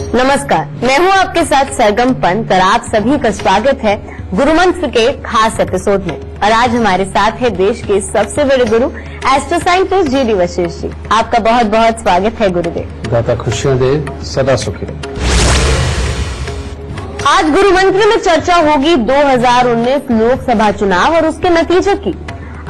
नमस्कार, मैं हूं आपके साथ सरगम पंत और आप सभी का स्वागत है गुरु मंत्र के खास एपिसोड में। और आज हमारे साथ है देश के सबसे बड़े गुरु astro scientist G D Vashishtha ji. आपका बहुत बहुत स्वागत है गुरुदेव। दाता खुशियां दे, सदा सुखी रहे। आज गुरु मंत्र में चर्चा होगी 2019 लोकसभा चुनाव और उसके नतीजे की।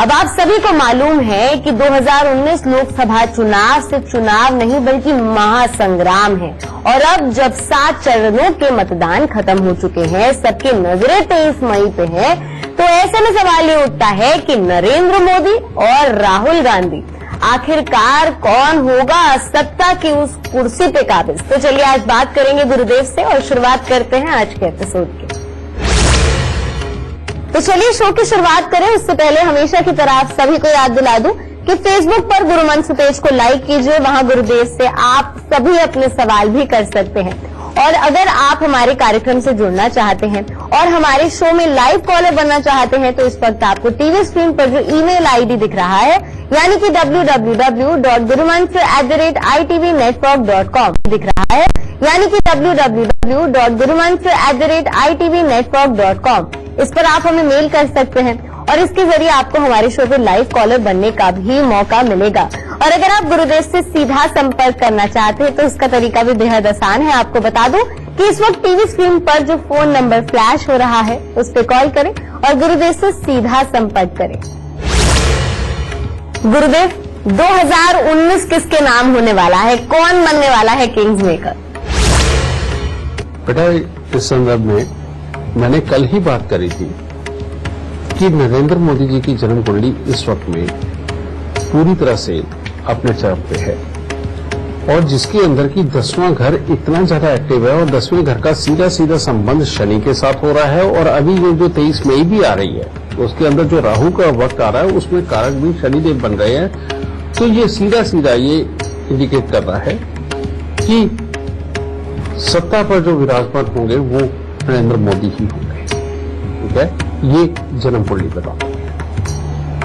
अब आप सभी को मालूम है कि 2019 लोकसभा चुनाव सिर्फ चुनाव नहीं बल्कि महासंग्राम है। और अब जब 7 चरणों के मतदान खत्म हो चुके हैं, सबकी नजरें 23 मई पे है, तो ऐसे में सवाल ये उठता है कि नरेंद्र मोदी और राहुल गांधी आखिरकार कौन होगा सत्ता की उस कुर्सी पे काबिज। तो चलिए आज बात करेंगे गुरुदेव से और शुरुआत करते हैं आज के एपिसोड की। तो चलिए शो की शुरुआत करें। उससे पहले हमेशा की तरह आप सभी को याद दिला दूं कि फेसबुक पर गुरु मंत्र पेज को लाइक कीजिए। वहां गुरुदेव से आप सभी अपने सवाल भी कर सकते हैं। और अगर आप हमारे कार्यक्रम से जुड़ना चाहते हैं और हमारे शो में लाइव कॉलर बनना चाहते हैं तो इस वक्त आपको टीवी स्क्रीन पर जो ईमेल आईडी दिख रहा है यानी कि www.gurumantra@itvnetwork.com दिख रहा है, यानी कि www.gurumantra@itvnetwork.com। इस पर आप हमें मेल कर सकते हैं और इसके जरिए आपको हमारे शो पे लाइव कॉलर बनने का भी मौका मिलेगा। और अगर आप गुरुदेव से सीधा संपर्क करना चाहते हैं तो इसका तरीका भी बेहद आसान है। आपको बता दूं कि इस वक्त टीवी स्क्रीन पर जो फोन नंबर फ्लैश हो रहा है उस पर कॉल करें और गुरुदेव से सीधा संपर्क करें। गुरुदेव, 2019 किसके नाम होने वाला है? कौन बनने वाला है किंग्स मेकर? बेटा, इस संदर्भ में मैंने कल ही बात करी थी कि नरेंद्र मोदी जी की जन्म कुंडली इस वक्त में पूरी तरह से अपने चरम पे है और जिसके अंदर की 10वां घर इतना ज्यादा एक्टिव है और 10वें घर का सीधा सीधा संबंध शनि के साथ हो रहा है। और अभी ये जो 23 मई भी आ रही है उसके अंदर जो राहु का वक्त आ रहा है उसमें कारक भी शनिदेव बन रहे हैं। तो ये सीधा सीधा ये इंडिकेट कर रहा है कि सत्ता पर जो विराजमान होंगे वो नरेंद्र मोदी ही होंगे। ठीक है, ये जन्म कुंडली बताओ।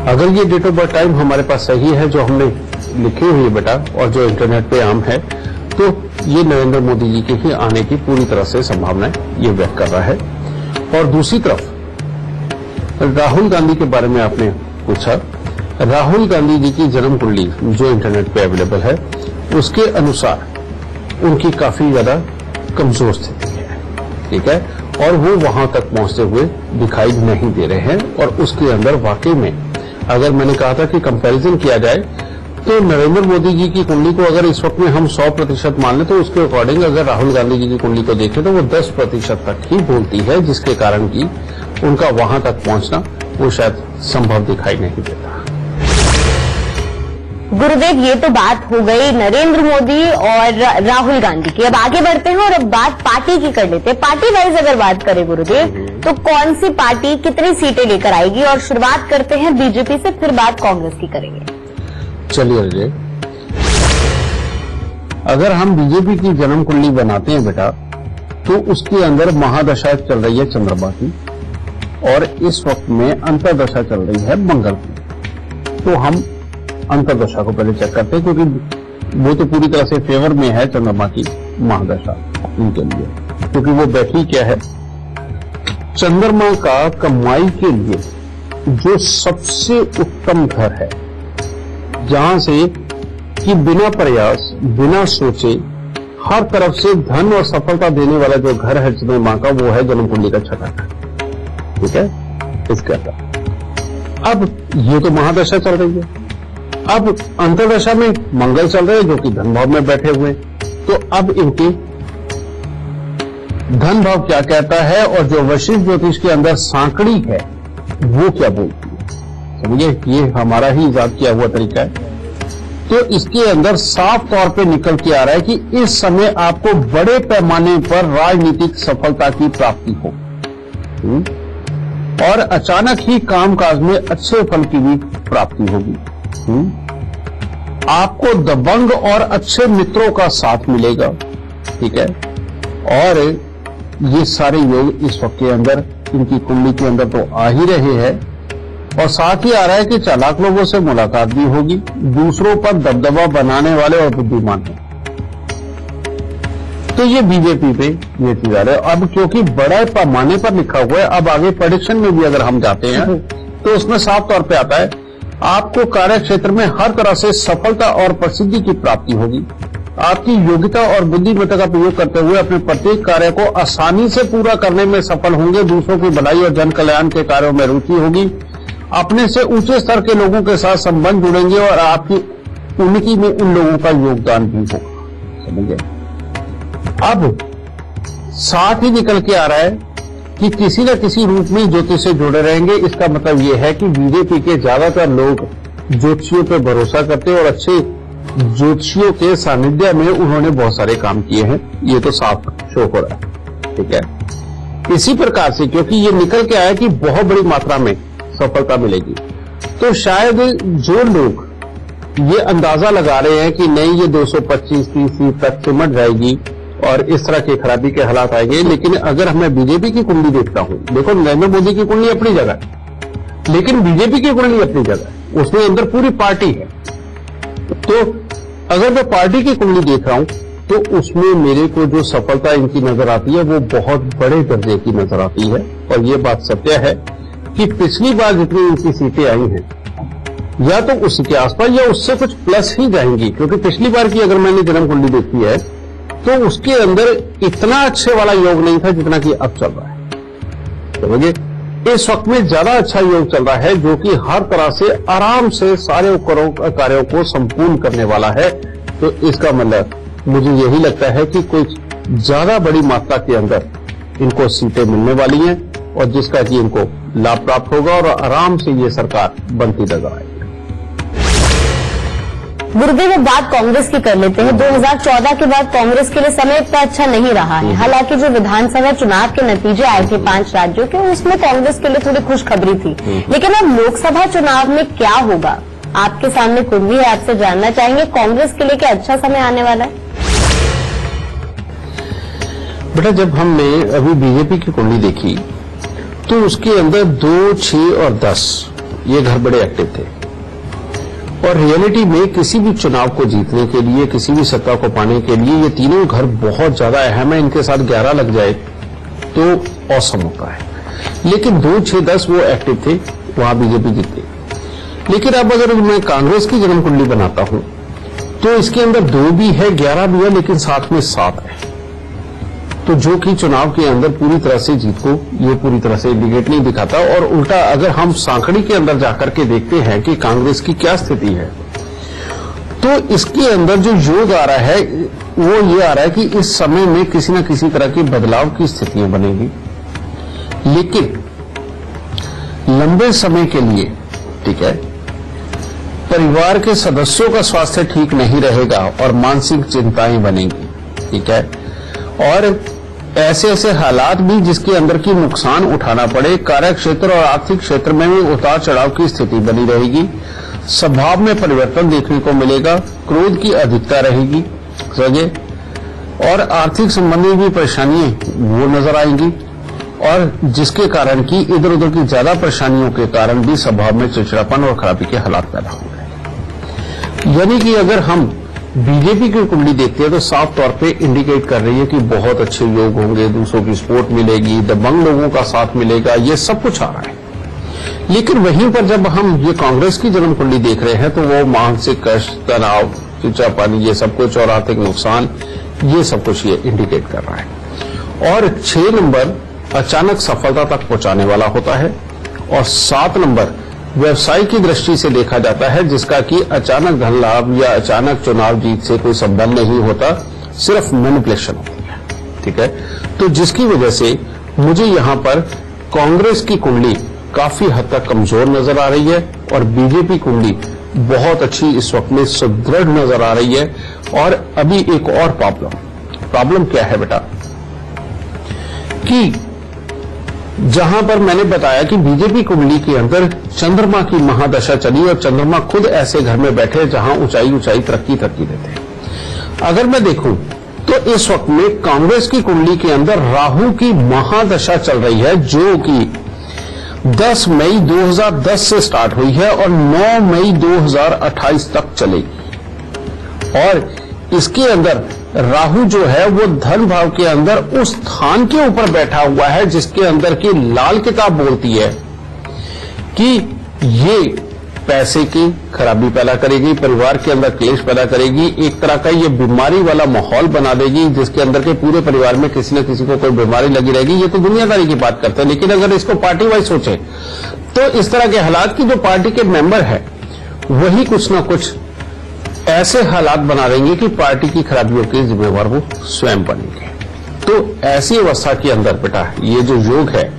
अगर ये डेट ऑफ बर्थ टाइम हमारे पास सही है जो हमने लिखी हुई है बेटा और जो इंटरनेट पे आम है, तो ये नरेंद्र मोदी जी के ही आने की पूरी तरह से संभावना ये व्यक्त कर रहा है। और दूसरी तरफ राहुल गांधी के बारे में आपने पूछा। राहुल गांधी जी की जन्म कुंडली जो इंटरनेट पे अवेलेबल है उसके अनुसार उनकी काफी ज्यादा कमजोर स्थिति है। ठीक है, और वो वहां तक पहुंचते हुए दिखाई नहीं दे रहे हैं। और उसके अंदर वाकई में अगर मैंने कहा था कि कंपैरिजन किया जाए तो नरेंद्र मोदी जी की कुंडली को अगर इस वक्त में हम 100% मान लें तो उसके अकॉर्डिंग अगर राहुल गांधी जी की कुंडली को देखें तो वो 10% तक ही बोलती है, जिसके कारण कि उनका वहां तक पहुंचना वो शायद संभव दिखाई नहीं देता। गुरुदेव, ये तो बात हो गई नरेंद्र मोदी और राहुल गांधी की। अब आगे बढ़ते हैं और अब बात पार्टी की कर लेते हैं। पार्टी वाइज अगर बात करें गुरुदेव तो कौन सी पार्टी कितनी सीटें लेकर आएगी? और शुरुआत करते हैं बीजेपी से, फिर बात कांग्रेस की करेंगे। चलिए अजय, अगर हम बीजेपी की जन्म कुंडली बनाते हैं बेटा तो उसके अंदर महादशा चल रही है चंद्रमा की और इस वक्त में अंतर्दशा चल रही है मंगल की। तो हम अंतर्दशा को पहले चेक करते हैं क्योंकि वो तो पूरी तरह से फेवर में है चंद्रमा की महादशा उनके लिए, क्योंकि वो बैठी क्या है चंद्रमा का कमाई के लिए जो सबसे उत्तम घर है, जहां से कि बिना प्रयास बिना सोचे हर तरफ से धन और सफलता देने वाला जो घर है चंद्रमा का वो है जन्म कुंडली का छठा घर। ठीक है, इसका अब ये तो महादशा चल रही है। अब अंतर्दशा में मंगल चल रहे हैं जो कि धन भाव में बैठे हुए। तो अब इनके धन भाव क्या कहता है और जो वशिष्ठ ज्योतिष के अंदर सांकड़ी है वो क्या बोलती है, समझिए ये हमारा ही इजाद किया हुआ तरीका है। तो इसके अंदर साफ तौर पे निकल के आ रहा है कि इस समय आपको बड़े पैमाने पर राजनीतिक सफलता की प्राप्ति हो और अचानक ही कामकाज में अच्छे फल की भी प्राप्ति होगी। आपको दबंग और अच्छे मित्रों का साथ मिलेगा। ठीक है, और ये सारे योग इस वक्त के अंदर इनकी कुंडली के अंदर तो आ ही रहे हैं और साथ ही आ रहा है कि चालाक लोगों से मुलाकात भी होगी, दूसरों पर दबदबा बनाने वाले और बुद्धिमान हैं। तो ये बीजेपी पे ये चीज आ रहा है। अब क्योंकि बड़े पैमाने पर लिखा हुआ है, अब आगे प्रेडिक्शन में भी अगर हम जाते हैं तो उसमें साफ तौर पे आता है आपको कार्य क्षेत्र में हर तरह से सफलता और प्रसिद्धि की प्राप्ति होगी। आपकी योग्यता और बुद्धिमत्ता का प्रयोग करते हुए अपने प्रत्येक कार्य को आसानी से पूरा करने में सफल होंगे। दूसरों की भलाई और जन कल्याण के कार्यों में रुचि होगी। अपने से ऊंचे स्तर के लोगों के साथ संबंध जुड़ेंगे और आपकी उन्नति में उन लोगों का योगदान भी होगा। समझे? अब साथ ही निकल के आ रहा है कि किसी न किसी रूप में ज्योतिष से जुड़े रहेंगे। इसका मतलब यह है कि बीजेपी के ज्यादातर लोग ज्योतिषियों पर भरोसा करते हैं और अच्छे ज्योतिषियों के सानिध्य में उन्होंने बहुत सारे काम किए हैं। ये तो साफ शो हो रहा है। ठीक है, इसी प्रकार से क्योंकि ये निकल के आया कि बहुत बड़ी मात्रा में सफलता मिलेगी, तो शायद जो लोग ये अंदाजा लगा रहे हैं कि नहीं ये 225-30 सीट तक सिमट जाएगी और इस तरह की खराबी के हालात आएंगे, लेकिन अगर मैं बीजेपी की कुंडली देखता हूं, देखो नरेंद्र मोदी की कुंडली अपनी जगह है, लेकिन बीजेपी की कुंडली अपनी जगह है, उसमें अंदर पूरी पार्टी है। तो अगर मैं पार्टी की कुंडली देख रहा हूं तो उसमें मेरे को जो सफलता इनकी नजर आती है वो बहुत बड़े दर्जे की नजर आती है। और ये बात सत्य है कि पिछली बार जितनी इनकी सीटें आई हैं या तो उसके आसपास या उससे कुछ प्लस ही जाएंगी, क्योंकि पिछली बार की अगर मैंने जन्म कुंडली देखी है तो उसके अंदर इतना अच्छे वाला योग नहीं था जितना कि अब चल रहा है। समझिए, इस वक्त में ज्यादा अच्छा योग चल रहा है जो कि हर तरह से आराम से सारे कार्यों को संपूर्ण करने वाला है। तो इसका मतलब मुझे यही लगता है कि कुछ ज्यादा बड़ी मात्रा के अंदर इनको सीटें मिलने वाली हैं और जिसका कि इनको लाभ प्राप्त होगा और आराम से ये सरकार बनती नजर आएगी। गुरुदेव, अब बात कांग्रेस की कर लेते हैं। 2014 के बाद कांग्रेस के लिए समय इतना अच्छा नहीं रहा है। हालांकि जो विधानसभा चुनाव के नतीजे आए थे 5 राज्यों के, उसमें कांग्रेस के लिए थोड़ी खुशखबरी थी। लेकिन अब लोकसभा चुनाव में क्या होगा? आपके सामने कुंडली है, आपसे जानना चाहेंगे कांग्रेस के लिए क्या अच्छा समय आने वाला है? बेटा, जब हमने अभी बीजेपी की कुंडली देखी तो उसके अंदर 2, 6 और 10 ये घर बड़े एक्टिव थे और रियलिटी में किसी भी चुनाव को जीतने के लिए, किसी भी सत्ता को पाने के लिए ये तीनों घर बहुत ज्यादा अहम है। इनके साथ 11 लग जाए तो औसम होता है। लेकिन 2, 6, 10 वो एक्टिव थे, वहां बीजेपी जीती। लेकिन अब अगर मैं कांग्रेस की जन्म कुंडली बनाता हूं तो इसके अंदर 2 भी है, 11 भी है, लेकिन साथ में 7 है। तो जो कि चुनाव के अंदर पूरी तरह से जीत को ये पूरी तरह से इंडिकेट नहीं दिखाता। और उल्टा अगर हम सांकड़ी के अंदर जाकर के देखते हैं कि कांग्रेस की क्या स्थिति है, तो इसके अंदर जो योग आ रहा है वो ये आ रहा है कि इस समय में किसी न किसी तरह के बदलाव की स्थितियां बनेगी, लेकिन लंबे समय के लिए, ठीक है, परिवार के सदस्यों का स्वास्थ्य ठीक नहीं रहेगा और मानसिक चिंताएं बनेंगी। ठीक है, और ऐसे ऐसे हालात भी जिसके अंदर की नुकसान उठाना पड़े। कार्य क्षेत्र और आर्थिक क्षेत्र में भी उतार चढ़ाव की स्थिति बनी रहेगी। स्वभाव में परिवर्तन देखने को मिलेगा, क्रोध की अधिकता रहेगी, समझे, और आर्थिक संबंधी भी परेशानियां वो नजर आएंगी और जिसके कारण की इधर उधर की ज्यादा परेशानियों के कारण भी स्वभाव में चिड़चिड़ापन और खराबी के हालात पैदा होंगे। यानी कि अगर हम बीजेपी की कुंडली देखते हैं तो साफ तौर पे इंडिकेट कर रही है कि बहुत अच्छे योग होंगे, दूसरों की सपोर्ट मिलेगी, दबंग लोगों का साथ मिलेगा, ये सब कुछ आ रहा है। लेकिन वहीं पर जब हम ये कांग्रेस की जन्म कुंडली देख रहे हैं तो वो मानसिक कष्ट, तनाव, चिड़चिड़ापन, ये सब कुछ और आर्थिक नुकसान, ये सब कुछ ये इंडिकेट कर रहा है। और 6 नंबर अचानक सफलता तक पहुंचाने वाला होता है और 7 नंबर व्यवसाय की दृष्टि से देखा जाता है जिसका कि अचानक धन लाभ या अचानक चुनाव जीत से कोई संबंध नहीं होता, सिर्फ मैनिपुलेशन होती है। ठीक है, तो जिसकी वजह से मुझे यहां पर कांग्रेस की कुंडली काफी हद तक कमजोर नजर आ रही है और बीजेपी कुंडली बहुत अच्छी इस वक्त में सुदृढ़ नजर आ रही है। और अभी एक और प्रॉब्लम क्या है बेटा, कि जहां पर मैंने बताया कि बीजेपी कुंडली के अंदर चंद्रमा की महादशा चली और चंद्रमा खुद ऐसे घर में बैठे जहां ऊंचाई ऊंचाई तरक्की देते हैं। अगर मैं देखूं तो इस वक्त में कांग्रेस की कुंडली के अंदर राहु की महादशा चल रही है जो कि 10 मई 2010 से स्टार्ट हुई है और 9 मई 2028 तक चलेगी। और इसके अंदर राहु जो है वो धन भाव के अंदर उस स्थान के ऊपर बैठा हुआ है जिसके अंदर की लाल किताब बोलती है कि ये पैसे की खराबी पैदा करेगी, परिवार के अंदर क्लेश पैदा करेगी, एक तरह का ये बीमारी वाला माहौल बना देगी जिसके अंदर के पूरे परिवार में किसी न किसी को कोई बीमारी लगी रहेगी। ये तो दुनियादारी की बात करते हैं, लेकिन अगर इसको पार्टी वाइज सोचे तो इस तरह के हालात की जो पार्टी के मेंबर है वही कुछ ना कुछ ऐसे हालात बना देंगे कि पार्टी की खराबियों के जिम्मेवार वो स्वयं बनेंगे। तो ऐसी अवस्था के अंदर बेटा ये जो योग है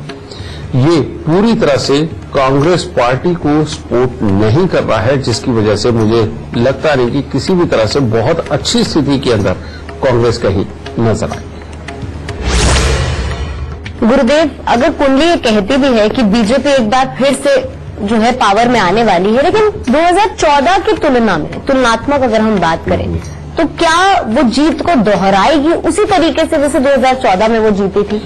ये पूरी तरह से कांग्रेस पार्टी को सपोर्ट नहीं कर रहा है, जिसकी वजह से मुझे लगता नहीं कि किसी भी तरह से बहुत अच्छी स्थिति के अंदर कांग्रेस कहीं नजर आए। गुरुदेव, अगर कुंडली ये कहती भी है कि बीजेपी एक बार फिर से जो है पावर में आने वाली है, लेकिन 2014 की तुलना में तुलनात्मक अगर हम बात करें तो क्या वो जीत को दोहराएगी उसी तरीके से जैसे 2014 में वो जीती थी?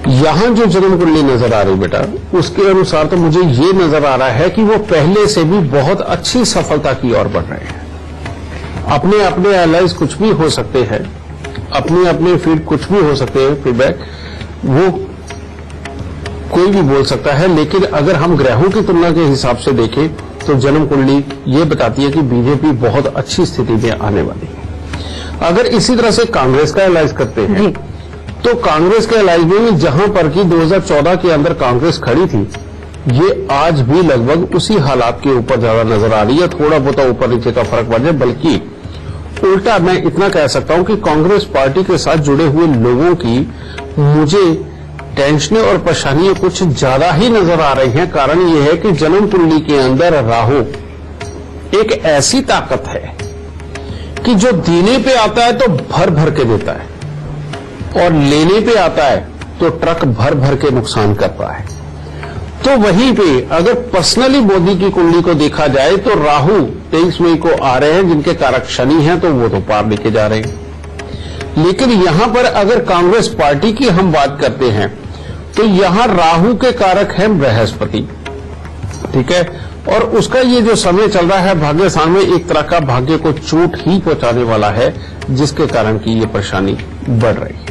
यहां जो जन्म कुंडली नजर आ रही बेटा उसके अनुसार तो मुझे ये नजर आ रहा है कि वो पहले से भी बहुत अच्छी सफलता की ओर बढ़ रहे हैं। अपने अपने एलाइज कुछ भी हो सकते हैं, अपने अपने फील्ड कुछ भी हो सकते हैं, फीडबैक वो कोई भी बोल सकता है, लेकिन अगर हम ग्रहों की तुलना के हिसाब से देखें तो जन्म कुंडली ये बताती है कि बीजेपी बहुत अच्छी स्थिति में आने वाली है। अगर इसी तरह से कांग्रेस का एलाइज करते हैं तो कांग्रेस के एलाइज में जहां पर कि 2014 के अंदर कांग्रेस खड़ी थी ये आज भी लगभग उसी हालात के ऊपर ज्यादा नजर आ रही है। थोड़ा बहुत ऊपर नीचे का फर्क पड़ जाए, बल्कि उल्टा मैं इतना कह सकता हूं कि कांग्रेस पार्टी के साथ जुड़े हुए लोगों की मुझे टेंशनें और परेशानियां कुछ ज्यादा ही नजर आ रही हैं। कारण यह है कि जन्म कुंडली के अंदर राहु एक ऐसी ताकत है कि जो देने पे आता है तो भर भर के देता है और लेने पे आता है तो ट्रक भर भर के नुकसान करता है। तो वहीं पे अगर पर्सनली मोदी की कुंडली को देखा जाए तो राहु 23 मई को आ रहे हैं, जिनके कारक शनि हैं, तो वो तो पार लेके जा रहे हैं। लेकिन यहां पर अगर कांग्रेस पार्टी की हम बात करते हैं तो यहां राहु के कारक हैं बृहस्पति, ठीक है, और उसका ये जो समय चल रहा है भाग्य स्थान में एक तरह का भाग्य को चोट ही पहुंचाने वाला है, जिसके कारण की ये परेशानी बढ़ रही है।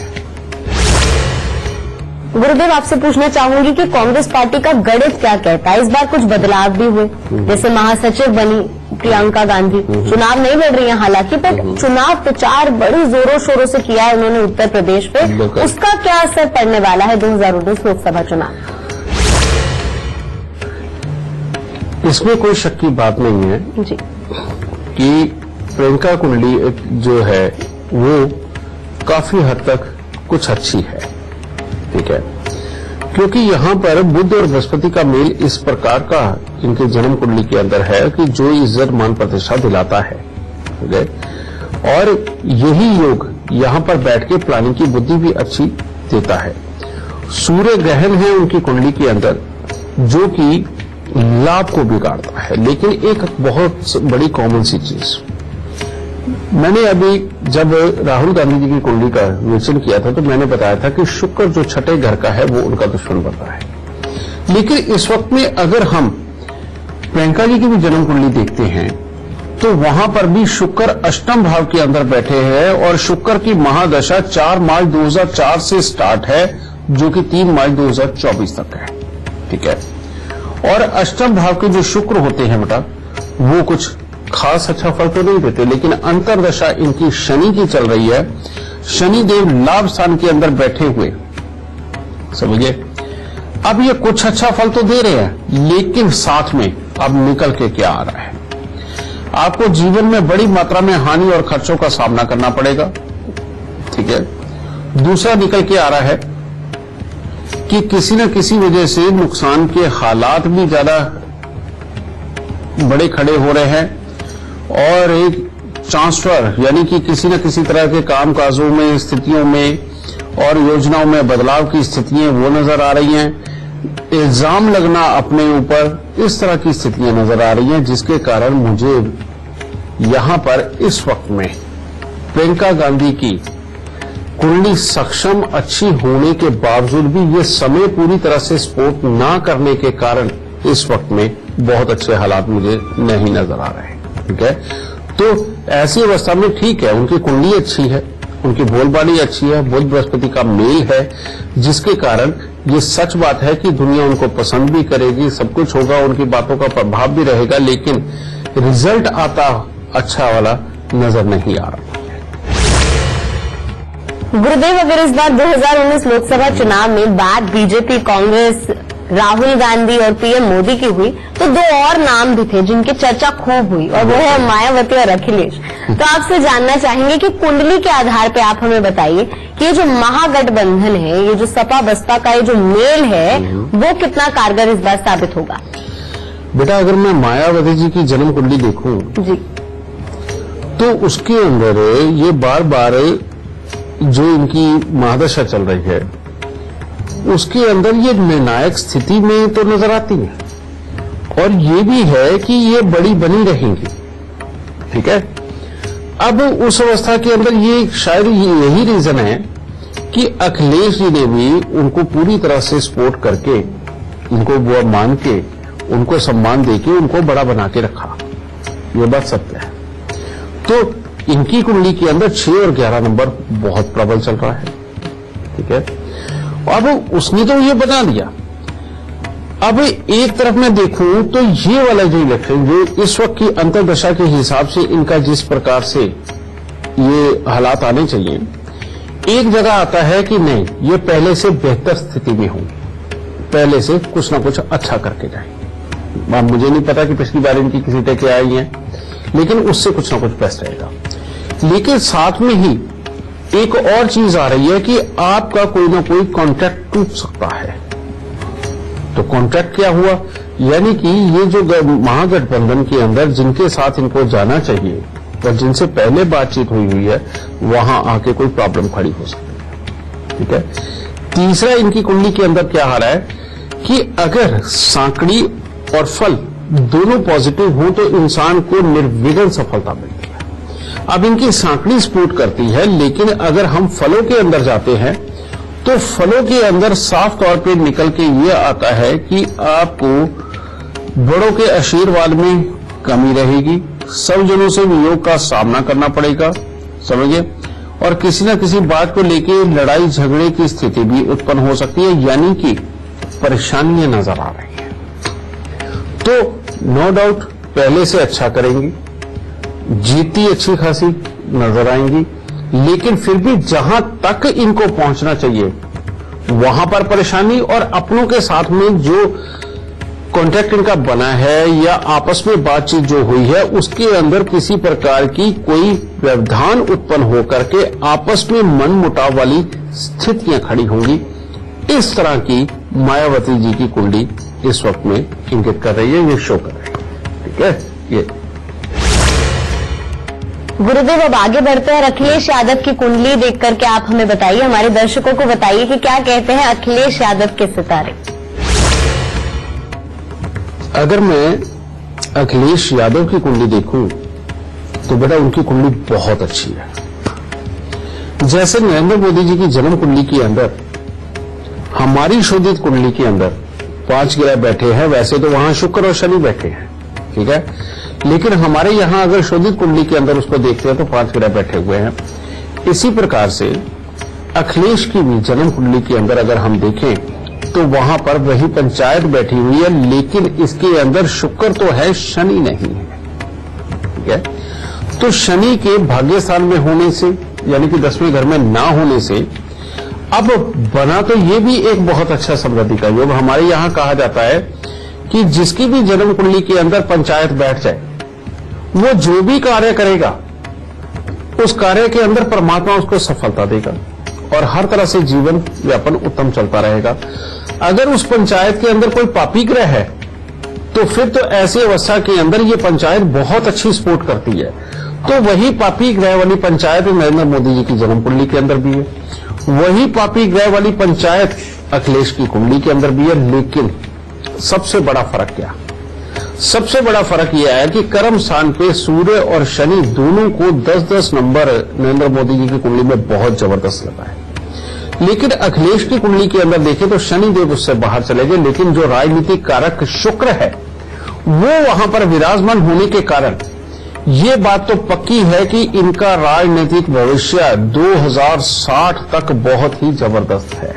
गुरुदेव, आपसे पूछना चाहूंगी कि कांग्रेस पार्टी का गणित क्या कहता है? इस बार कुछ बदलाव भी हुए, जैसे महासचिव बनी प्रियंका गांधी, चुनाव नहीं लड़ रही है हालांकि, पर चुनाव प्रचार बड़ी जोरों शोरों से किया है उन्होंने उत्तर प्रदेश पे, उसका क्या असर पड़ने वाला है 2019 लोकसभा चुनाव? इसमें कोई शक की बात नहीं है जी कि प्रियंका कुंडली जो है वो काफी हद तक कुछ अच्छी है, ठीक है, क्योंकि यहां पर बुध और बृहस्पति का मेल इस प्रकार का इनके जन्म कुंडली के अंदर है कि जो इज्जत मान प्रतिष्ठा दिलाता है, ठीक है, और यही योग यहां पर बैठ के प्लानिंग की बुद्धि भी अच्छी देता है। सूर्य ग्रहण है उनकी कुंडली के अंदर जो कि लाभ को बिगाड़ता है। लेकिन एक बहुत बड़ी कॉमन सी चीज मैंने अभी जब राहुल गांधी जी की कुंडली का विवेचन किया था तो मैंने बताया था कि शुक्र जो छठे घर का है वो उनका दुश्मन बनता है। लेकिन इस वक्त में अगर हम प्रियंका जी की भी जन्म कुंडली देखते हैं तो वहां पर भी शुक्र अष्टम भाव के अंदर बैठे हैं और शुक्र की महादशा 4 मार्च 2004 से स्टार्ट है जो कि 3 मार्च 2024 तक है, ठीक है। और अष्टम भाव के जो शुक्र होते हैं बेटा वो कुछ खास अच्छा फल तो नहीं देते, लेकिन अंतरदशा इनकी शनि की चल रही है। शनिदेव लाभ स्थान के अंदर बैठे हुए, समझिए, अब ये कुछ अच्छा फल तो दे रहे हैं, लेकिन साथ में अब निकल के क्या आ रहा है, आपको जीवन में बड़ी मात्रा में हानि और खर्चों का सामना करना पड़ेगा, ठीक है। दूसरा निकल के आ रहा है कि किसी न किसी वजह से नुकसान के हालात भी ज्यादा बड़े खड़े हो रहे हैं और एक ट्रांसफर यानी कि किसी न किसी तरह के काम काजों में, स्थितियों में और योजनाओं में बदलाव की स्थितियां वो नजर आ रही हैं। इल्जाम लगना अपने ऊपर, इस तरह की स्थितियां नजर आ रही हैं, जिसके कारण मुझे यहां पर इस वक्त में प्रियंका गांधी की कुंडली सक्षम अच्छी होने के बावजूद भी ये समय पूरी तरह से सपोर्ट ना करने के कारण इस वक्त में बहुत अच्छे हालात मुझे नहीं नजर आ रहे हैं, ठीक है। तो ऐसी अवस्था में ठीक है, उनकी कुंडली अच्छी है, उनकी बोलबानी अच्छी है, बुध बृहस्पति का मेल है, जिसके कारण ये सच बात है कि दुनिया उनको पसंद भी करेगी, सब कुछ होगा, उनकी बातों का प्रभाव भी रहेगा, लेकिन रिजल्ट आता अच्छा वाला नजर नहीं आ रहा। गुरुदेव, अगर इस बार 2019 लोकसभा चुनाव में बात बीजेपी, कांग्रेस, राहुल गांधी और पीएम मोदी की हुई तो दो और नाम भी थे जिनकी चर्चा खूब हुई, और वो है मायावती और अखिलेश। तो आपसे जानना चाहेंगे कि कुंडली के आधार पे आप हमें बताइए कि ये जो महागठबंधन है, ये जो सपा बसपा का ये जो मेल है, वो कितना कारगर इस बार साबित होगा? बेटा, अगर मैं मायावती जी की जन्म कुंडली देखूं जी, तो उसके अंदर ये बार बार जो इनकी महादशा चल रही है उसके अंदर ये निर्णायक स्थिति में तो नजर आती है, और ये भी है कि ये बड़ी बनी रहेंगी। ठीक है, अब उस अवस्था के अंदर ये शायद यही रीजन है कि अखिलेश जी ने भी उनको पूरी तरह से सपोर्ट करके, उनको वो मान के, उनको सम्मान देके उनको बड़ा बना के रखा। ये बात सत्य है। तो इनकी कुंडली के अंदर 6 और 11 नंबर बहुत प्रबल चल रहा है। ठीक है, अब उसने तो ये बना दिया। अब एक तरफ मैं देखूं तो ये वाला जो इलेक्शन, जो इस वक्त की अंतर्दशा के हिसाब से इनका जिस प्रकार से ये हालात आने चाहिए, एक जगह आता है कि नहीं, ये पहले से बेहतर स्थिति में हो, पहले से कुछ ना कुछ अच्छा करके जाए। अब मुझे नहीं पता कि पिछली बार इनकी किसी सीटें क्या आई हैं, लेकिन उससे कुछ ना कुछ बेस्ट रहेगा। लेकिन साथ में ही एक और चीज आ रही है कि आपका कोई ना कोई कॉन्ट्रैक्ट टूट सकता है। तो कॉन्ट्रैक्ट क्या हुआ, यानी कि ये जो महागठबंधन के अंदर जिनके साथ इनको जाना चाहिए और जिनसे पहले बातचीत हुई है, वहां आके कोई प्रॉब्लम खड़ी हो सकती है। ठीक है, तीसरा इनकी कुंडली के अंदर क्या आ रहा है कि अगर सांकड़ी और फल दोनों पॉजिटिव हो तो इंसान को निर्विघ्न सफलता मिलती है। अब इनकी सांकड़ी सपोर्ट करती है, लेकिन अगर हम फलों के अंदर जाते हैं तो फलों के अंदर साफ तौर पे निकल के ये आता है कि आपको बड़ों के आशीर्वाद में कमी रहेगी, सब जनों से वियोग का सामना करना पड़ेगा, समझिए, और किसी न किसी बात को लेके लड़ाई झगड़े की स्थिति भी उत्पन्न हो सकती है, यानी कि परेशानियां नजर आ रही हैं। तो नो डाउट पहले से अच्छा करेंगी, जीती अच्छी खासी नजर आएंगी, लेकिन फिर भी जहां तक इनको पहुंचना चाहिए वहां पर परेशानी, और अपनों के साथ में जो कॉन्ट्रैक्ट इनका बना है या आपस में बातचीत जो हुई है उसके अंदर किसी प्रकार की कोई व्यवधान उत्पन्न होकर के आपस में मनमुटाव वाली स्थितियां खड़ी होंगी। इस तरह की मायावती जी की कुंडली इस वक्त में इंगित कर रही है, ये शो कर रही है। ठीक है, ये गुरुदेव, अब आगे बढ़ते हैं। अखिलेश यादव की कुंडली देख करके आप हमें बताइए, हमारे दर्शकों को बताइए कि क्या कहते हैं अखिलेश यादव के सितारे। अगर मैं अखिलेश यादव की कुंडली देखूं तो बेटा उनकी कुंडली बहुत अच्छी है। जैसे नरेंद्र मोदी जी की जन्म कुंडली के अंदर, हमारी शोधित कुंडली के अंदर 5 ग्रह बैठे हैं, वैसे तो वहां शुक्र और शनि बैठे हैं। ठीक है, लेकिन हमारे यहां अगर शोधित कुंडली के अंदर उसको देखते हैं तो 5 ग्रह बैठे हुए हैं। इसी प्रकार से अखिलेश की भी जन्म कुंडली के अंदर अगर हम देखें तो वहां पर वही पंचायत बैठी हुई है, लेकिन इसके अंदर शुक्र तो है, शनि नहीं है। ठीक है, तो शनि के भाग्य स्थान में होने से, यानी कि 10वें घर में ना होने से अब बना तो ये भी एक बहुत अच्छा समृद्धि का योग। हमारे यहां कहा जाता है कि जिसकी भी जन्म कुंडली के अंदर पंचायत बैठ जाए, वो जो भी कार्य करेगा उस कार्य के अंदर परमात्मा उसको सफलता देगा और हर तरह से जीवन यापन उत्तम चलता रहेगा। अगर उस पंचायत के अंदर कोई पापी ग्रह है तो फिर तो ऐसी अवस्था के अंदर ये पंचायत बहुत अच्छी सपोर्ट करती है। तो वही पापी ग्रह वाली पंचायत नरेंद्र मोदी जी की जन्म कुंडली के अंदर भी है, वही पापी ग्रह वाली पंचायत अखिलेश की कुंडली के अंदर भी है। लेकिन सबसे बड़ा फर्क क्या, सबसे बड़ा फर्क यह है कि कर्म स्थान पे सूर्य और शनि दोनों को 10-10 नंबर नरेंद्र मोदी जी की कुंडली में बहुत जबरदस्त लगा है। लेकिन अखिलेश की कुंडली के अंदर देखें तो शनिदेव उससे बाहर चले गए, लेकिन जो राजनीतिक कारक शुक्र है वो वहां पर विराजमान होने के कारण ये बात तो पक्की है कि इनका राजनीतिक भविष्य 2060 तक बहुत ही जबरदस्त है।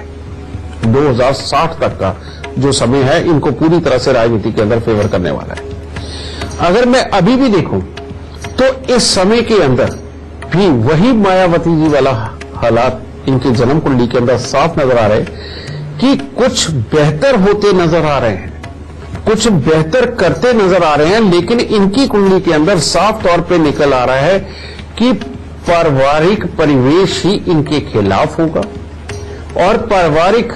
2060 तक का जो समय है इनको पूरी तरह से राजनीति के अंदर फेवर करने वाला है। अगर मैं अभी भी देखूं तो इस समय के अंदर भी वही मायावती जी वाला हालात इनके जन्म कुंडली के अंदर साफ नजर आ रहे कि कुछ बेहतर होते नजर आ रहे हैं, कुछ बेहतर करते नजर आ रहे हैं, लेकिन इनकी कुंडली के अंदर साफ तौर पे निकल आ रहा है कि पारिवारिक परिवेश ही इनके खिलाफ होगा और पारिवारिक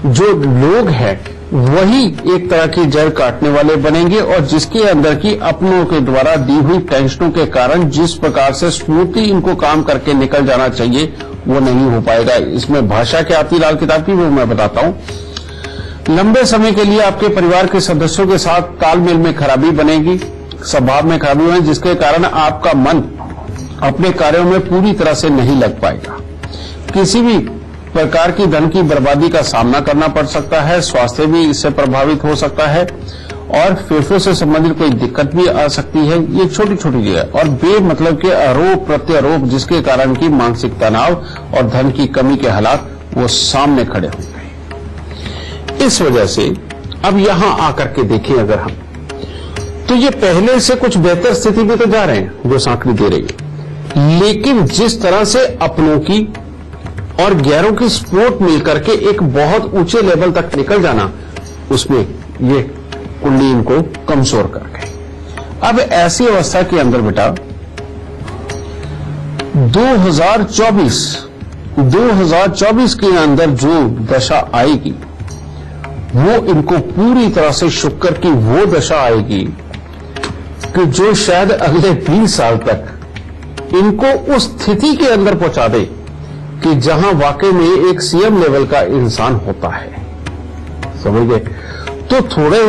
जो लोग हैं वही एक तरह की जड़ काटने वाले बनेंगे और जिसके अंदर की अपनों के द्वारा दी हुई टेंशनों के कारण जिस प्रकार से स्मूथली इनको काम करके निकल जाना चाहिए वो नहीं हो पाएगा। इसमें भाषा क्या आती लाल किताब की वो मैं बताता हूं। लंबे समय के लिए आपके परिवार के सदस्यों के साथ तालमेल में खराबी बनेगी, स्वभाव में खराबी बनेगी, जिसके कारण आपका मन अपने कार्यों में पूरी तरह से नहीं लग पाएगा। किसी भी प्रकार की धन की बर्बादी का सामना करना पड़ सकता है, स्वास्थ्य भी इससे प्रभावित हो सकता है और फेफड़ों से संबंधित कोई दिक्कत भी आ सकती है। ये छोटी छोटी चीजें और बेमतलब के आरोप प्रत्यारोप जिसके कारण की मानसिक तनाव और धन की कमी के हालात वो सामने खड़े होंगे। इस वजह से अब यहां आकर के देखें अगर हम तो ये पहले से कुछ बेहतर स्थिति में तो जा रहे हैं जो सांकड़ी दे रही है, लेकिन जिस तरह से अपनों की और गैरों की सपोर्ट मिलकर के एक बहुत ऊंचे लेवल तक निकल जाना उसमें ये कुंडली इनको कमजोर कर गई। अब ऐसी अवस्था के अंदर बेटा 2024 के अंदर जो दशा आएगी वो इनको पूरी तरह से शुक्र की वो दशा आएगी कि जो शायद अगले 20 साल तक इनको उस स्थिति के अंदर पहुंचा दे कि जहां वाकई में एक सीएम लेवल का इंसान होता है। समझ गए? तो थोड़े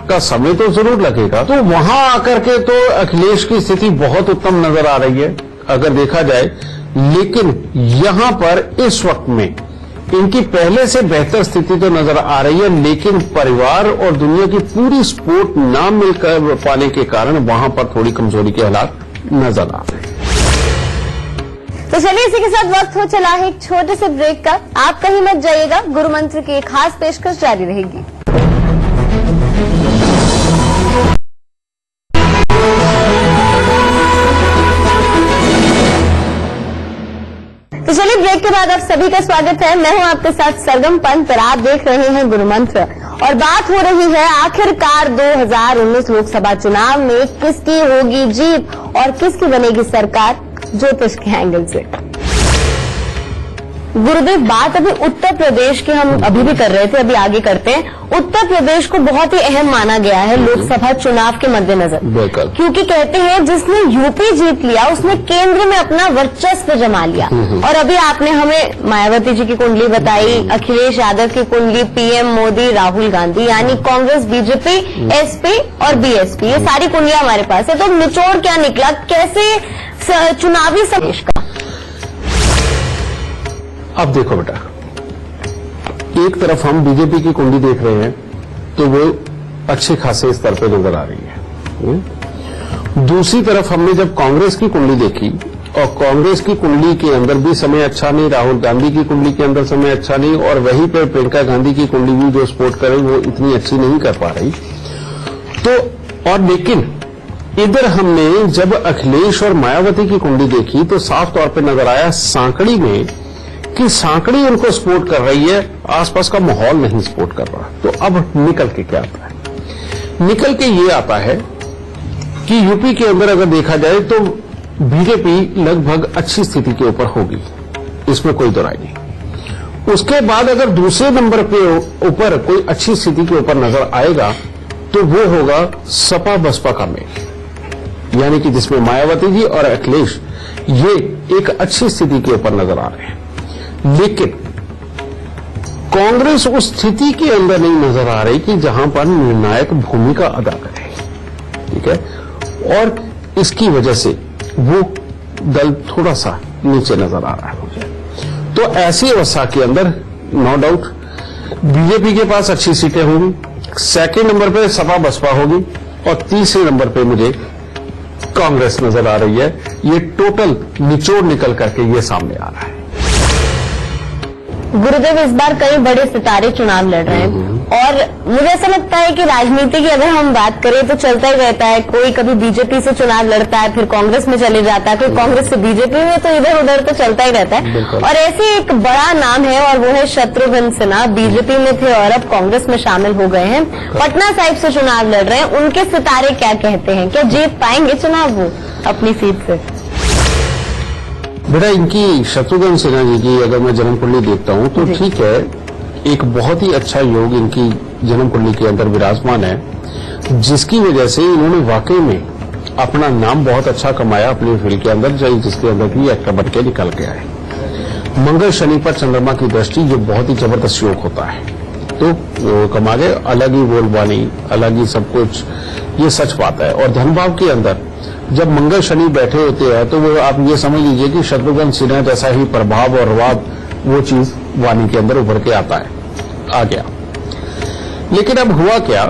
का समय तो जरूर लगेगा। तो वहां आकर के तो अखिलेश की स्थिति बहुत उत्तम नजर आ रही है अगर देखा जाए, लेकिन यहां पर इस वक्त में इनकी पहले से बेहतर स्थिति तो नजर आ रही है, लेकिन परिवार और दुनिया की पूरी सपोर्ट ना मिलकर पाने के कारण वहां पर थोड़ी कमजोरी के हालात नजर आ रहे हैं। तो चलिए इसी के साथ वक्त हो चला है एक छोटे से ब्रेक का। आप कहीं मत जाइएगा, गुरु मंत्र की एक खास पेशकश जारी रहेगी। तो चलिए ब्रेक के बाद आप सभी का स्वागत है। मैं हूं आपके साथ सरगम पंत और आप देख रहे हैं गुरु मंत्र और बात हो रही है आखिरकार 2019 लोकसभा चुनाव में किसकी होगी जीत और किसकी बनेगी सरकार ज्योतिष के एंगल से। गुरुदेव, बात अभी उत्तर प्रदेश की हम अभी भी कर रहे थे, अभी आगे करते हैं। उत्तर प्रदेश को बहुत ही अहम माना गया है लोकसभा चुनाव के मद्देनजर, क्योंकि कहते हैं जिसने यूपी जीत लिया उसने केंद्र में अपना वर्चस्व जमा लिया। और अभी आपने हमें मायावती जी की कुंडली बताई, अखिलेश यादव की कुंडली, पीएम मोदी, राहुल गांधी, यानी कांग्रेस, बीजेपी, एसपी और बीएसपी, ये सारी कुंडलियां हमारे पास है। तो निचोड़ क्या निकला, कैसे चुनावी समेश का? अब देखो बेटा, एक तरफ हम बीजेपी की कुंडली देख रहे हैं तो वो अच्छे खासे स्तर पे नजर आ रही है। दूसरी तरफ हमने जब कांग्रेस की कुंडली देखी और कांग्रेस की कुंडली के अंदर भी समय अच्छा नहीं, राहुल गांधी की कुंडली के अंदर समय अच्छा नहीं और वहीं पर प्रियंका गांधी की कुंडली भी जो सपोर्ट कर रही वो इतनी अच्छी नहीं कर पा रही। तो और लेकिन इधर हमने जब अखिलेश और मायावती की कुंडली देखी तो साफ तौर पर नजर आया सांकड़ी में कि सांकड़ी उनको सपोर्ट कर रही है, आसपास का माहौल नहीं सपोर्ट कर रहा। तो अब निकल के क्या आता है? निकल के ये आता है कि यूपी के अंदर अगर देखा जाए तो बीजेपी लगभग अच्छी स्थिति के ऊपर होगी, इसमें कोई दो राय नहीं। उसके बाद अगर दूसरे नंबर पे ऊपर कोई अच्छी स्थिति के ऊपर नजर आएगा तो वो होगा सपा बसपा का मेल, यानी कि जिसमें मायावती जी और अखिलेश ये एक अच्छी स्थिति के ऊपर नजर आ रहे हैं। लेकिन कांग्रेस उस स्थिति के अंदर नहीं नजर आ रही कि जहां पर निर्णायक भूमिका अदा करे, ठीक है, और इसकी वजह से वो दल थोड़ा सा नीचे नजर आ रहा है मुझे। तो ऐसी अवस्था के अंदर नो डाउट बीजेपी के पास अच्छी सीटें होंगी, सेकंड नंबर पे सपा बसपा होगी और तीसरे नंबर पे मुझे कांग्रेस नजर आ रही है, ये टोटल निचोड़ निकल करके ये सामने आ रहा है। गुरुदेव, इस बार कई बड़े सितारे चुनाव लड़ रहे हैं और मुझे ऐसा लगता है कि राजनीति की अगर हम बात करें तो चलता ही रहता है। कोई कभी बीजेपी से चुनाव लड़ता है, फिर कांग्रेस में चले जाता है, कोई कांग्रेस से बीजेपी में, तो इधर उधर तो चलता ही रहता है। और ऐसे एक बड़ा नाम है और वो है शत्रुघ्न सिन्हा। बीजेपी में थे और अब कांग्रेस में शामिल हो गए हैं, पटना साहिब से चुनाव लड़ रहे हैं। उनके सितारे क्या कहते हैं, क्या जीत पाएंगे चुनाव वो अपनी सीट से? बेटा, इनकी शत्रुघ्न सिन्हा जी की अगर मैं जन्म कुंडली देखता हूं तो ठीक है, एक बहुत ही अच्छा योग इनकी जन्म कुंडली के अंदर विराजमान है, जिसकी वजह से इन्होंने वाकई में अपना नाम बहुत अच्छा कमाया अपनी फील्ड के अंदर, जिसके अंदर की एक्टर बन के निकल के आए। मंगल शनि पर चंद्रमा की दृष्टि, ये बहुत ही जबरदस्त योग होता है, तो वो कमा गए। अलग ही बोलबानी, अलग ही सब कुछ, ये सच बात है। और धन भाव के अंदर जब मंगल शनि बैठे होते हैं तो वो आप ये समझ लीजिए कि शत्रुघ्न सिन्हा जैसा ही प्रभाव और रवाब वो चीज वाणी के अंदर उभर के आता है, आ गया। लेकिन अब हुआ क्या,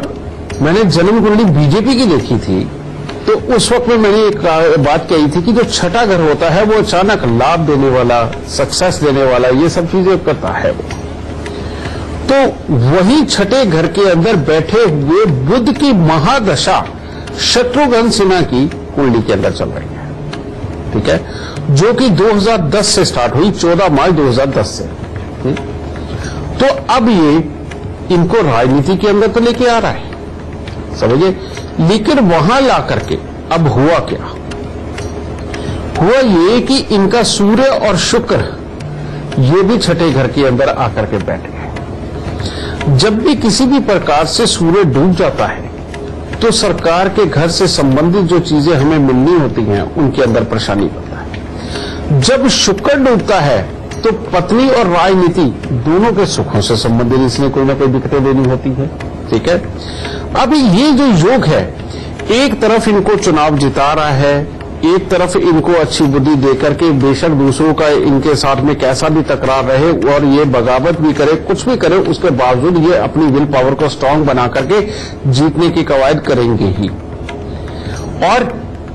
मैंने जन्म कुंडली बीजेपी की देखी थी तो उस वक्त में मैंने एक बात कही थी कि जो छठा घर होता है वो अचानक लाभ देने वाला, सक्सेस देने वाला, ये सब चीजें करता है वो। तो वही छठे घर के अंदर बैठे हुए बुध की महादशा शत्रुघ्न सिन्हा की कुंडली के अंदर चल रही है, ठीक है, जो कि 2010 से स्टार्ट हुई, 14 मार्च 2010 से। तो अब ये इनको राजनीति के अंदर तो लेके आ रहा है, समझिए। लेकिन वहां ला करके अब हुआ क्या, हुआ ये कि इनका सूर्य और शुक्र ये भी छठे घर के अंदर आकर के बैठ गए। जब भी किसी भी प्रकार से सूर्य डूब जाता है तो सरकार के घर से संबंधित जो चीजें हमें मिलनी होती हैं उनके अंदर परेशानी बनता है। जब शुक्र डूबता है तो पत्नी और राजनीति दोनों के सुखों से संबंधित इसमें कोई ना कोई दिक्कतें देनी होती है, ठीक है। अब ये जो योग है, एक तरफ इनको चुनाव जिता रहा है, एक तरफ इनको अच्छी बुद्धि देकर के बेशक दूसरों का इनके साथ में कैसा भी तकरार रहे और ये बगावत भी करे, कुछ भी करे, उसके बावजूद ये अपनी विल पावर को स्ट्रांग बना करके जीतने की कवायद करेंगे ही। और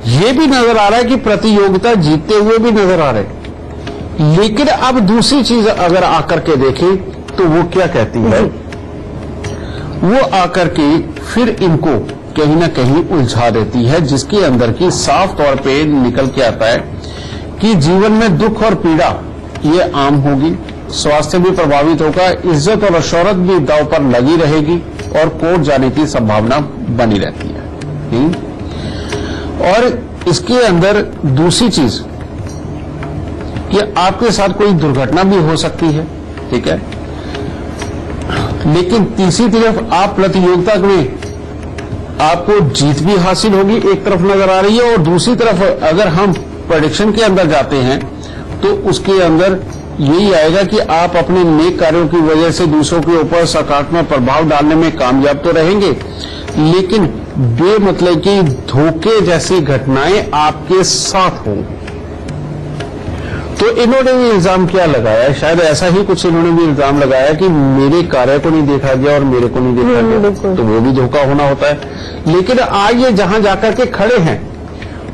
ये भी नजर आ रहा है कि प्रतियोगिता जीतते हुए भी नजर आ रहे। लेकिन अब दूसरी चीज अगर आकर के देखें तो वो क्या कहती है, वो आकर के फिर इनको कहीं ना कहीं उलझा देती है, जिसके अंदर की साफ तौर पे निकल के आता है कि जीवन में दुख और पीड़ा ये आम होगी, स्वास्थ्य भी प्रभावित होगा, इज्जत और शोहरत भी दांव पर लगी रहेगी और कोर्ट जाने की संभावना बनी रहती है। और इसके अंदर दूसरी चीज कि आपके साथ कोई दुर्घटना भी हो सकती है, ठीक है। लेकिन तीसरी तरफ आप प्रतियोगिता में आपको जीत भी हासिल होगी, एक तरफ नजर आ रही है। और दूसरी तरफ अगर हम प्रेडिक्शन के अंदर जाते हैं तो उसके अंदर यही आएगा कि आप अपने नेक कार्यों की वजह से दूसरों के ऊपर सकारात्मक प्रभाव डालने में कामयाब तो रहेंगे, लेकिन बेमतलब की धोखे जैसी घटनाएं आपके साथ होंगी। तो इन्होंने भी इल्जाम क्या लगाया, शायद ऐसा ही कुछ इन्होंने भी इल्जाम लगाया कि मेरे कार्य को नहीं देखा गया और मेरे को नहीं देखा गया, तो वो भी धोखा होना होता है। लेकिन आज ये जहां जाकर के खड़े हैं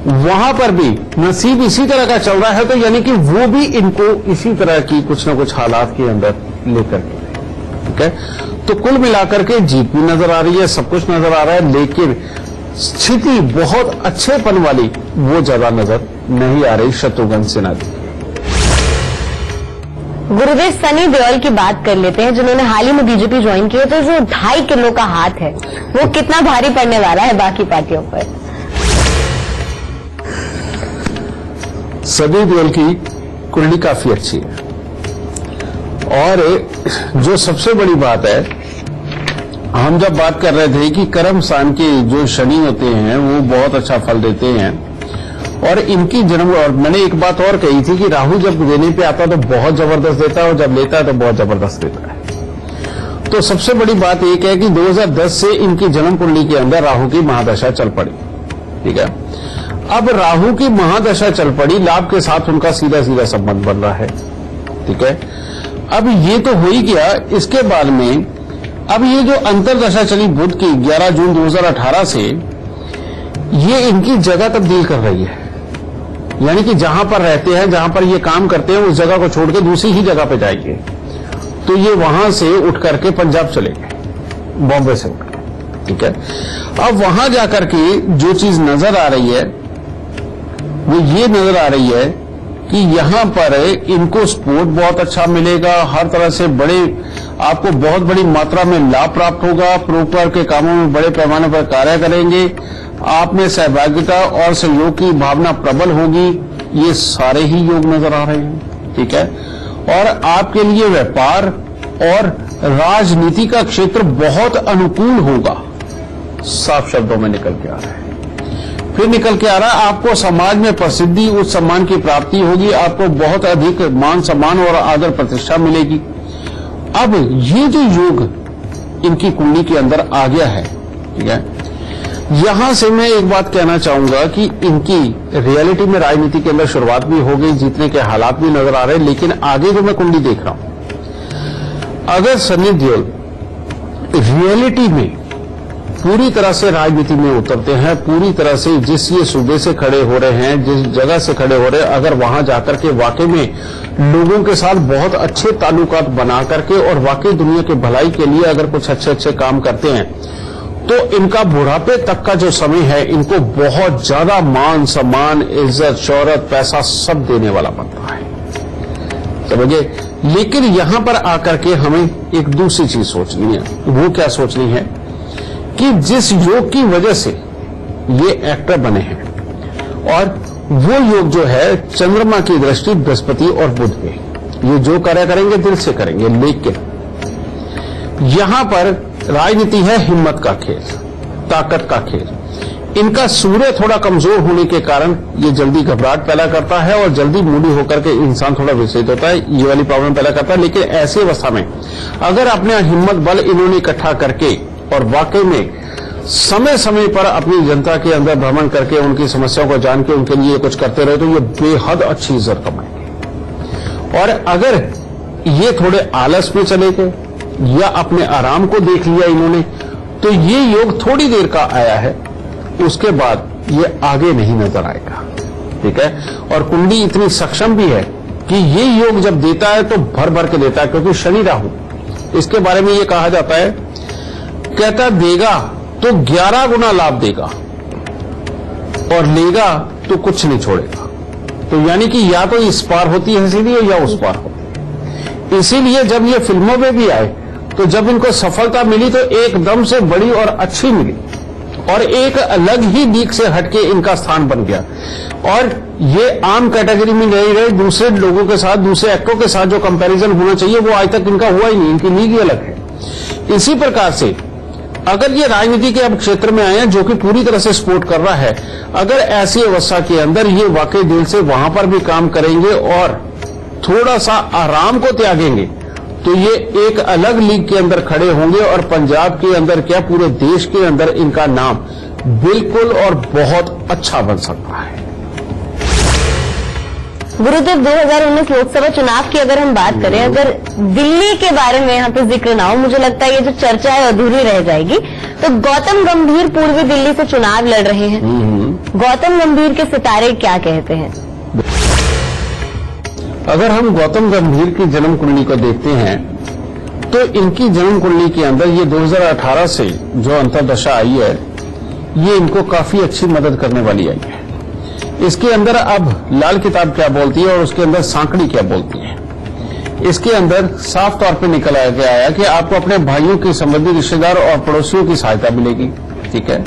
वहां पर भी नसीब इसी तरह का चल रहा है, तो यानी कि वो भी इनको इसी तरह की कुछ न कुछ हालात के अंदर लेकर के, ठीक है। तो कुल मिलाकर के जीत भी नजर आ रही है, सब कुछ नजर आ रहा है, लेकिन स्थिति बहुत अच्छेपन वाली वो ज्यादा नजर नहीं आ रही शत्रुघ्न सिन्हा की। गुरुदेव, सनी देओल की बात कर लेते हैं, जिन्होंने हाल ही में बीजेपी ज्वाइन किया। तो जो 2.5 किलो का हाथ है वो कितना भारी पड़ने वाला है बाकी पार्टियों पर? सनी देओल की कुंडली काफी अच्छी है और जो सबसे बड़ी बात है, हम जब बात कर रहे थे कि कर्म स्थान के जो शनि होते हैं वो बहुत अच्छा फल देते हैं और इनकी जन्म, और मैंने एक बात और कही थी कि राहु जब देने पे आता है तो बहुत जबरदस्त देता है और जब लेता है तो बहुत जबरदस्त देता है। तो सबसे बड़ी बात एक है कि 2010 से इनकी जन्म कुंडली के अंदर राहु की महादशा चल पड़ी, ठीक है। अब राहु की महादशा चल पड़ी, लाभ के साथ उनका सीधा सीधा संबंध बन रहा है, ठीक है। अब ये तो हो ही गया, इसके बाद में अब ये जो अंतरदशा चली बुध की 11 जून 2018 से, ये इनकी जगह तब्दील कर रही है, यानी कि जहां पर रहते हैं, जहां पर ये काम करते हैं, उस जगह को छोड़ के दूसरी ही जगह पे जाएंगे। तो ये वहां से उठ करके पंजाब चले गए, बॉम्बे से उठ के, ठीक है। अब वहां जाकर के जो चीज नजर आ रही है वो ये नजर आ रही है कि यहां पर इनको सपोर्ट बहुत अच्छा मिलेगा, हर तरह से आपको बहुत बड़ी मात्रा में लाभ प्राप्त होगा, परोपकार के कामों में बड़े पैमाने पर कार्य करेंगे, आप में सहभागिता और सहयोग की भावना प्रबल होगी। ये सारे ही योग नजर आ रहे हैं, ठीक है। और आपके लिए व्यापार और राजनीति का क्षेत्र बहुत अनुकूल होगा, साफ शब्दों में निकल के आ रहा है। फिर निकल के आ रहा है आपको समाज में प्रसिद्धि, उच्च सम्मान की प्राप्ति होगी, आपको बहुत अधिक मान सम्मान और आदर प्रतिष्ठा मिलेगी। अब ये जो योग इनकी कुंडली के अंदर आ गया है, ठीक है, यहां से मैं एक बात कहना चाहूंगा कि इनकी रियलिटी में राजनीति के अंदर शुरुआत भी हो गई, जीतने के हालात भी नजर आ रहे हैं। लेकिन आगे जो मैं कुंडली देख रहा हूं, अगर सनी देओल रियलिटी में पूरी तरह से राजनीति में उतरते हैं, पूरी तरह से जिस ये सूबे से खड़े हो रहे हैं, जिस जगह से खड़े हो रहे हैं, अगर वहां जाकर के वाकई में लोगों के साथ बहुत अच्छे ताल्लुकात बना करके और वाकई दुनिया की भलाई के लिए अगर कुछ अच्छे अच्छे काम करते हैं, तो इनका बुढ़ापे तक का जो समय है, इनको बहुत ज्यादा मान सम्मान, इज्जत, शोहरत, पैसा सब देने वाला बनता है, समझे। लेकिन यहां पर आकर के हमें एक दूसरी चीज सोचनी है। वो क्या सोचनी है कि जिस योग की वजह से ये एक्टर बने हैं, और वो योग जो है चंद्रमा की दृष्टि बृहस्पति और बुध पे, ये जो कार्य करेंगे दिल से करेंगे। लेकिन यहां पर राजनीति है हिम्मत का खेल, ताकत का खेल। इनका सूर्य थोड़ा कमजोर होने के कारण ये जल्दी घबराहट पैदा करता है और जल्दी मूडी होकर के इंसान थोड़ा विचलित होता है, ये वाली प्रॉब्लम पैदा करता है। लेकिन ऐसी अवस्था में अगर अपने हिम्मत बल इन्होंने इकट्ठा करके और वाकई में समय समय पर अपनी जनता के अंदर भ्रमण करके उनकी समस्याओं को जान के उनके लिए कुछ करते रहे, तो ये बेहद अच्छी इज्जत कमाएंगे। और अगर ये थोड़े आलस में चले गए या अपने आराम को देख लिया इन्होंने, तो ये योग थोड़ी देर का आया है, उसके बाद ये आगे नहीं नजर आएगा, ठीक है। और कुंडली इतनी सक्षम भी है कि ये योग जब देता है तो भर भर के देता है, क्योंकि शनि राहु, इसके बारे में ये कहा जाता है, कहता देगा तो 11 गुना लाभ देगा और लेगा तो कुछ नहीं छोड़ेगा। तो यानी कि या तो इस पार होती है इसीलिए या उस पार होती है। इसीलिए जब ये फिल्मों में भी आए तो जब इनको सफलता मिली तो एकदम से बड़ी और अच्छी मिली और एक अलग ही लीग से हटके इनका स्थान बन गया। और ये आम कैटेगरी में नहीं रहे, दूसरे लोगों के साथ, दूसरे एक्टरों के साथ जो कंपैरिजन होना चाहिए वो आज तक इनका हुआ ही नहीं, इनकी लीग ही अलग है। इसी प्रकार से अगर ये राजनीति के अब क्षेत्र में आए हैं जो कि पूरी तरह से सपोर्ट कर रहा है, अगर ऐसी अवस्था के अंदर ये वाकई दिल से वहां पर भी काम करेंगे और थोड़ा सा आराम को त्यागेंगे, तो ये एक अलग लीग के अंदर खड़े होंगे और पंजाब के अंदर क्या पूरे देश के अंदर इनका नाम बिल्कुल और बहुत अच्छा बन सकता है। गुरुदेव, 2019 लोकसभा चुनाव की अगर हम बात करें, अगर दिल्ली के बारे में यहाँ पे जिक्र ना हो, मुझे लगता है ये जो चर्चा है अधूरी रह जाएगी। तो गौतम गंभीर पूर्वी दिल्ली से चुनाव लड़ रहे हैं, गौतम गंभीर के सितारे क्या कहते हैं? अगर हम गौतम गंभीर की जन्म कुंडली को देखते हैं तो इनकी जन्म कुंडली के अंदर ये 2018 से जो अंतर्दशा आई है, ये इनको काफी अच्छी मदद करने वाली आई है। इसके अंदर अब लाल किताब क्या बोलती है और उसके अंदर सांकड़ी क्या बोलती है, इसके अंदर साफ तौर पे निकल आया कि आपको अपने भाइयों की, संबंधी, रिश्तेदार और पड़ोसियों की सहायता मिलेगी, ठीक है।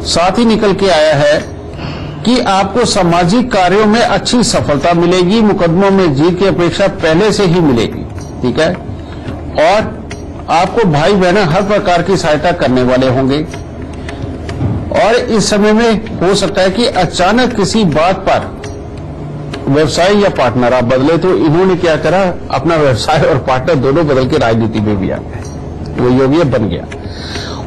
साथ ही निकल के आया है कि आपको सामाजिक कार्यों में अच्छी सफलता मिलेगी, मुकदमों में जीत की अपेक्षा पहले से ही मिलेगी, ठीक है। और आपको भाई बहन हर प्रकार की सहायता करने वाले होंगे। और इस समय में हो सकता है कि अचानक किसी बात पर व्यवसाय या पार्टनर आप बदले, तो इन्होंने क्या करा, अपना व्यवसाय और पार्टनर दोनों बदल के राजनीति में भी आ गए, वो योगी बन गया।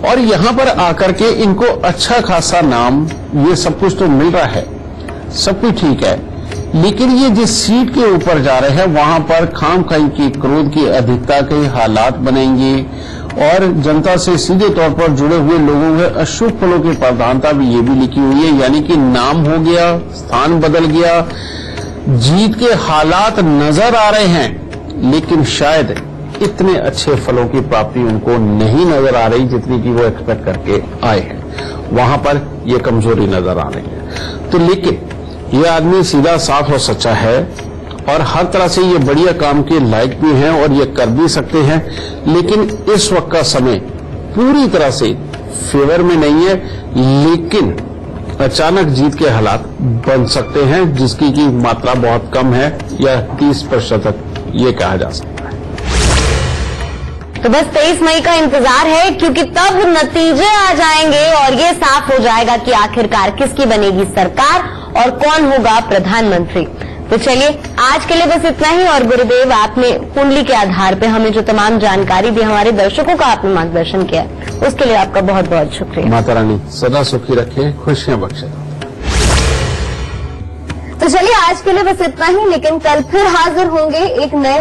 और यहां पर आकर के इनको अच्छा खासा नाम, ये सब कुछ तो मिल रहा है, सब कुछ ठीक है, लेकिन ये जिस सीट के ऊपर जा रहे हैं वहां पर खामखाई की, क्रोध की अधिकता के हालात बनेंगे और जनता से सीधे तौर पर जुड़े हुए लोगों में अशुभ फलों की प्रधानता भी ये भी लिखी हुई है, यानी कि नाम हो गया, स्थान बदल गया, जीत के हालात नजर आ रहे हैं, लेकिन शायद इतने अच्छे फलों की प्राप्ति उनको नहीं नजर आ रही जितनी कि वो एक्सपेक्ट करके आए हैं। वहां पर ये कमजोरी नजर आ रही है। तो लेकिन ये आदमी सीधा साफ और सच्चा है और हर तरह से ये बढ़िया काम के लायक भी हैं और ये कर भी सकते हैं, लेकिन इस वक्त का समय पूरी तरह से फेवर में नहीं है, लेकिन अचानक जीत के हालात बन सकते हैं जिसकी की मात्रा बहुत कम है, या 30% ये कहा जा सकता है। तो बस 23 मई का इंतजार है, क्योंकि तब नतीजे आ जाएंगे और ये साफ हो जाएगा कि आखिरकार किसकी बनेगी सरकार और कौन होगा प्रधानमंत्री। तो चलिए आज के लिए बस इतना ही। और गुरुदेव, आपने कुंडली के आधार पे हमें जो तमाम जानकारी दी, हमारे दर्शकों का आपने मार्गदर्शन किया, उसके लिए आपका बहुत बहुत शुक्रिया। माता रानी सदा सुखी रखे, खुशियां बख्शे। तो चलिए आज के लिए बस इतना ही, लेकिन कल फिर हाजिर होंगे एक नए